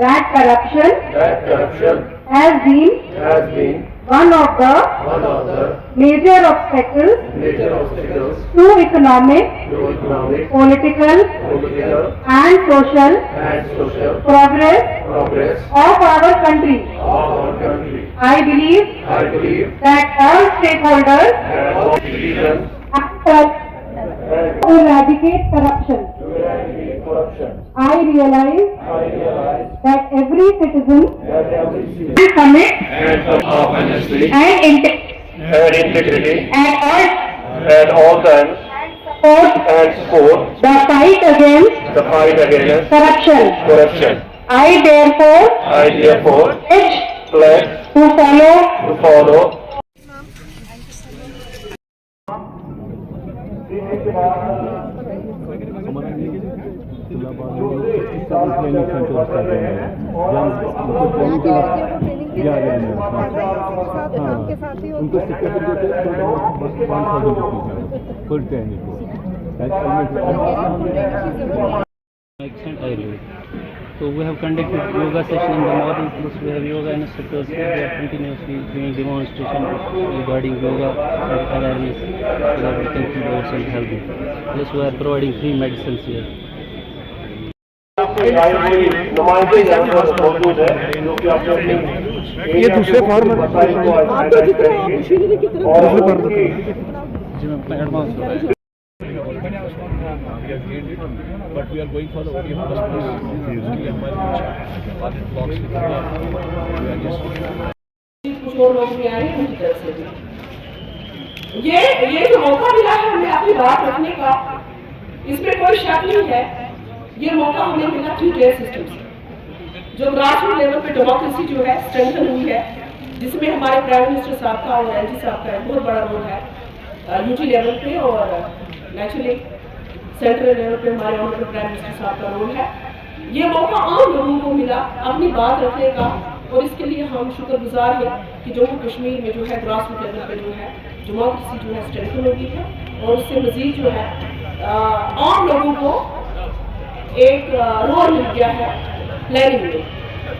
that corruption has been one of the major obstacles to economic, political and social progress of our country. I believe that all stakeholders to eradicate corruption. I realize that every citizen will commit and integrity at all times and support the fight against corruption. I therefore pledge to follow उनको full training So we have conducted yoga session in the morning, plus we have yoga instructors. They are continuously doing demonstration regarding yoga and awareness so that we can keep ourselves healthy. Plus we are providing free medicines here. ये दूसरे form में advance हो रहा है. But we are going for the ODM कुछ और लोग भी आए हैं उनकी तरफ से भी ये जो मौका मिला है हमें अपनी बात रखने का, इसमें कोई शक नहीं है. ये मौका हमें मिला थ्रू टियर सिस्टम से, जो ग्रास रूट लेवल पे डेमोक्रेसी जो है स्ट्रेंथन हुई है, जिसमें हमारे प्राइम मिनिस्टर साहब का और एलजी साहब का बहुत बड़ा रोल है यूटी लेवल पे, और नेचुरली सेंट्रल लेवल पे हमारे ऑनरेबल प्राइम मिनिस्टर साहब का रोल है. ये मौका आम लोगों को मिला अपनी बात रखने का, और इसके लिए हम शुक्रगुजार हैं कि जम्मू कश्मीर में जो है ग्रास रूट लेवल पे जो है डेमोक्रेसी जो है स्ट्रेंथन होगी है, और उससे मजीद जो है आम लोगों को एक रोल मिल गया है प्लानिंग में.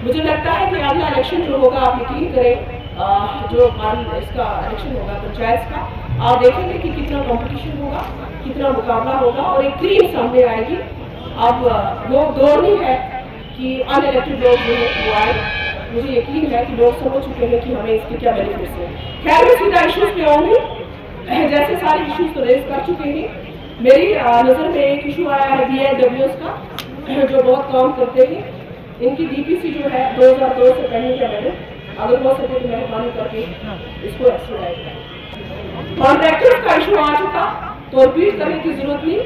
मुझे लगता है कि अगला इलेक्शन जो होगा, आप यकीन करें, जो इसका इलेक्शन होगा पंचायत का, आप देखेंगे कि कितना कंपटीशन होगा, कितना मुकाबला होगा, और एक टीम सामने आएगी. अब वो दौर नहीं है कि अनइलेक्टेड लोग जो है वो आए. मुझे यकीन है कि लोग समझ चुके हैं कि हमें इसके क्या बेनिफिट्स हैं. खैर मैं सीधा इशूज़ पे आऊँगी. जैसे सारे इशूज़ तो रेज कर चुके हैं, मेरी नज़र में एक इशू आया है BLWs का, जो बहुत काम करते हैं. इनकी DPC जो है 2002 से पेंडिंग है. मैंने अगर हो सके तो मेहरबानी करके इसको एक्सपेडाइट करें. कॉन्ट्रैक्टर्स का इशू आ चुका, तो रिपीट करने की जरूरत नहीं,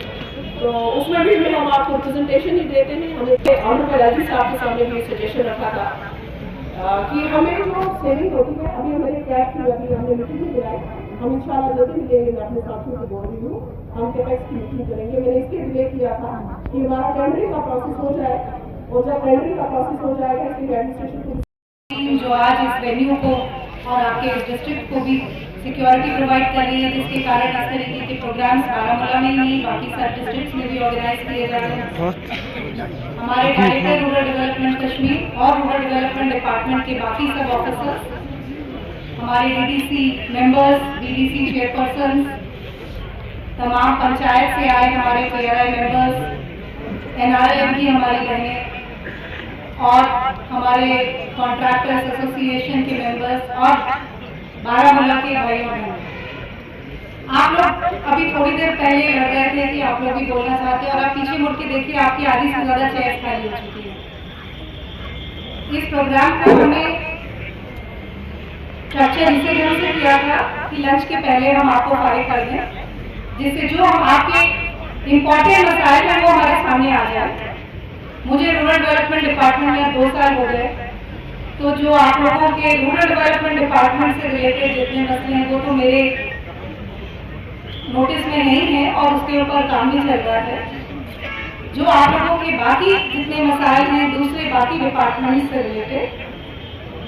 तो उसमें भी हम आपको प्रेजेंटेशन ही देते हैं. हमने ऑनरेबल एलजी साहब के सामने भी सजेशन रखा था कि हमें जो सेविंग होती है, अभी हमारे कैश की अभी हमने मीटिंग भी बुलाई, हम इंशाल्लाह जल्दी मिलेंगे. मैं अपने साथियों को बोल रही हूँ, हम कैपेक्स की मीटिंग करेंगे. मैंने इसके डिले किया था कि हमारा टेंडरिंग का प्रोसेस हो जाए, और जब टेंडरिंग का प्रोसेस हो जाएगा इसकी एडमिनिस्ट्रेशन जो आज इस वेन्यू को और आपके इस डिस्ट्रिक्ट को भी सिक्योरिटी प्रोवाइड कर रही है, जिसके कारण इस तरीके के प्रोग्राम्स बारामूला में ही नहीं बाकी सब डिस्ट्रिक्ट्स में भी ऑर्गेनाइज किए जा रहे हैं. हमारे डायरेक्टर रूरल डेवलपमेंट कश्मीर और रूरल डेवलपमेंट डिपार्टमेंट के बाकी सब ऑफिसर्स, हमारे DDC मेंबर्स, BDC चेयरपर्सन, तमाम पंचायत से आए हमारे PRI मेंबर्स, NRM की हमारी बहनें, और हमारे कॉन्ट्रैक्टर्स एसोसिएशन के मेंबर्स, और बारामूला के भाई और बहनों. आप लोग अभी थोड़ी देर पहले लग रहे थे कि आप लोग भी बोलना चाहते हैं, और आप पीछे मुड़ के देखिए, आपकी आधी से ज्यादा चेयर्स खाली हो चुकी है. इस प्रोग्राम को हमने स्ट्रक्चर इसी ढंग से किया था कि लंच के पहले हम आपको फारिग कर दें, जिससे जो हम आपके इम्पोर्टेंट मसाइल हैं वो हमारे सामने आ जाए. मुझे रूरल डेवलपमेंट डिपार्टमेंट में 2 साल हो गए, तो जो आप लोगों के रूरल डेवलपमेंट डिपार्टमेंट से रिलेटेड जितने मसले हैं वो तो मेरे नोटिस में नहीं है, और उसके ऊपर काम भी चल रहा है. जो आप लोगों के बाकी जितने मसाइल हैं दूसरे बाकी डिपार्टमेंट से रिलेटेड,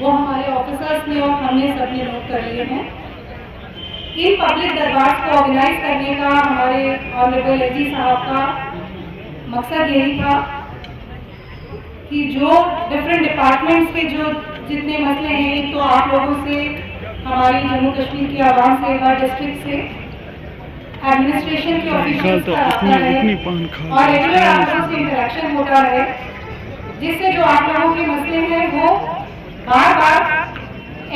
वो हमारे ऑफिसर्स ने और हमने सबने नोट कर लिए हैं. इन पब्लिक दरबार को ऑर्गेनाइज करने का हमारे ऑनरेबल एलजी साहब का मकसद यही था कि जो डिफरेंट डिपार्टमेंट्स के जो जितने मसले हैं, एक तो आप लोगों से, हमारी जम्मू कश्मीर की आवाम से, हर डिस्ट्रिक्ट से, एडमिनिस्ट्रेशन के ऑफिशियल्स का आता है और रेगुलर आप लोगों से इंटरेक्शन होता है, जिससे जो आप लोगों के मसले हैं वो बार बार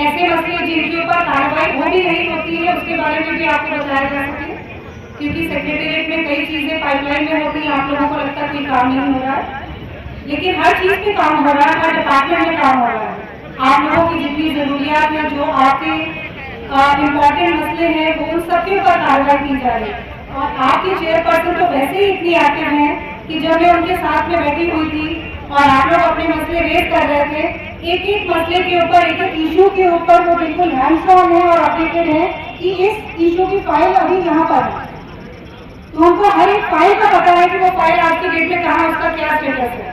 ऐसे मसले जिनके ऊपर कार्रवाई हो भी नहीं होती है उसके बारे में भी आपको बताया जा सके, क्योंकि सेक्रेटेरिएट में कई चीजें पाइपलाइन में होती हैं, आप लोगों को लगता है कोई काम नहीं हो रहा है, लेकिन हर चीज पे काम हो रहा है, हर डिपार्टमेंट में काम हो रहा है। आप लोगों की जितनी जरूरियात है, जो आपके इम्पोर्टेंट मसले हैं, वो उन सबके ऊपर कार्रवाई की जा रही है। और आपकी चेयरपर्सन तो वैसे ही इतनी एक्टिव हैं कि जब मैं उनके साथ में बैठी हुई थी और आप लोग अपने मसले रेज कर रहे थे, एक एक मसले के ऊपर, एक एक इशू के ऊपर वो बिल्कुल हैंड्स ऑन है और अपडेटेड है कि इस इशू की फाइल अभी यहाँ पर है, तो उनको हर एक फाइल का पता है कि वो फाइल आज की डेट में कहाँ, उसका क्या स्टेटस है।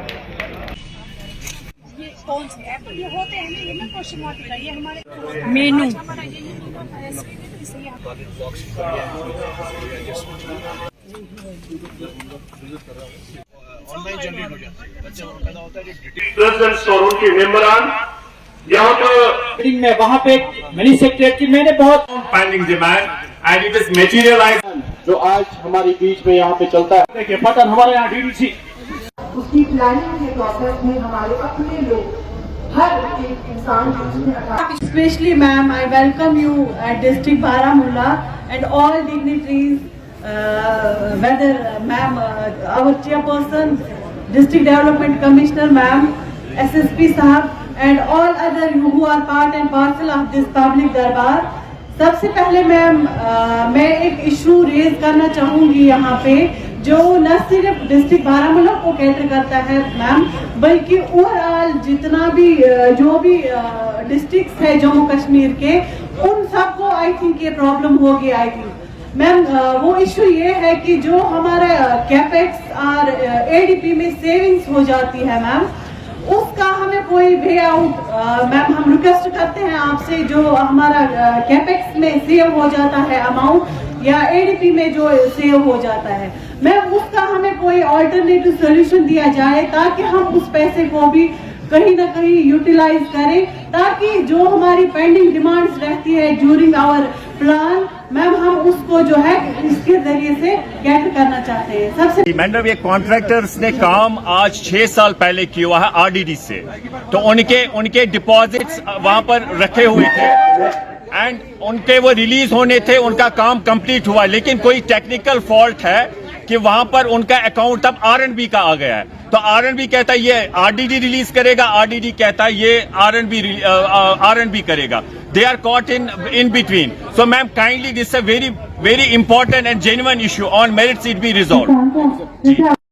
कौन से ऐप ये होते हैं ना, ये ना क्वेश्चन मार्क का, ये हमारे मेनू प्रेसिडेंट स्टोर के मेंबरान यहाँ पर मीटिंग में वहाँ पे मिनी सेक्रेटरी की मैंने बहुत pending demand and it is materialise जो आज हमारे बीच में यहाँ पे चलता है। देखिए बटन हमारे यहाँ डीडीसी उसकी प्लानिंग के प्रोसेस में हमारे अपने लोग, हर एक इंसान Especially, ma'am, I welcome you at District Baramulla and all dignitaries, whether ma'am, our chairperson, District Development Commissioner, ma'am, SSP Sahab, and all other who are part and parcel of this public darbar. सबसे पहले ma'am मैं एक issue raise करना चाहूँगी यहाँ पे, जो न सिर्फ डिस्ट्रिक्ट बारामूला को कैटर करता है मैम, बल्कि ओवरऑल जितना भी जो भी डिस्ट्रिक्ट्स है जम्मू कश्मीर के, उन सबको आई थिंक ये प्रॉब्लम होगी। आई थिंक मैम वो इशू ये है कि जो हमारा कैपेक्स और एडीपी में सेविंग्स हो जाती है मैम, उसका हमें कोई वे आउट मैम हम रिक्वेस्ट करते हैं आपसे, जो हमारा कैपेक्स में सेव हो जाता है अमाउंट या एडीपी में जो सेव हो जाता है मैम, उसका हमें कोई ऑल्टरनेटिव सोल्यूशन दिया जाए ताकि हम उस पैसे को भी कहीं ना कहीं यूटिलाइज करें, ताकि जो हमारी पेंडिंग डिमांड्स रहती है ड्यूरिंग आवर प्लान मैम, हम उसको जो है इसके जरिए से कैटर करना चाहते हैं। सबसे मैडम ये कॉन्ट्रैक्टर्स ने काम आज 6 साल पहले किया हुआ है आरडीडी से, तो उनके डिपॉजिट्स वहां पर रखे हुए थे एंड उनके वो रिलीज होने थे, उनका काम कंप्लीट हुआ, लेकिन कोई टेक्निकल फॉल्ट है कि वहां पर उनका अकाउंट तब आरएनबी का आ गया है, तो आरएनबी कहता है ये आरडीडी रिलीज करेगा, आरडीडी कहता है ये आरएनबी करेगा। They are caught in between. So ma'am, kindly, this is a very important and genuine issue. On merits it be resolved.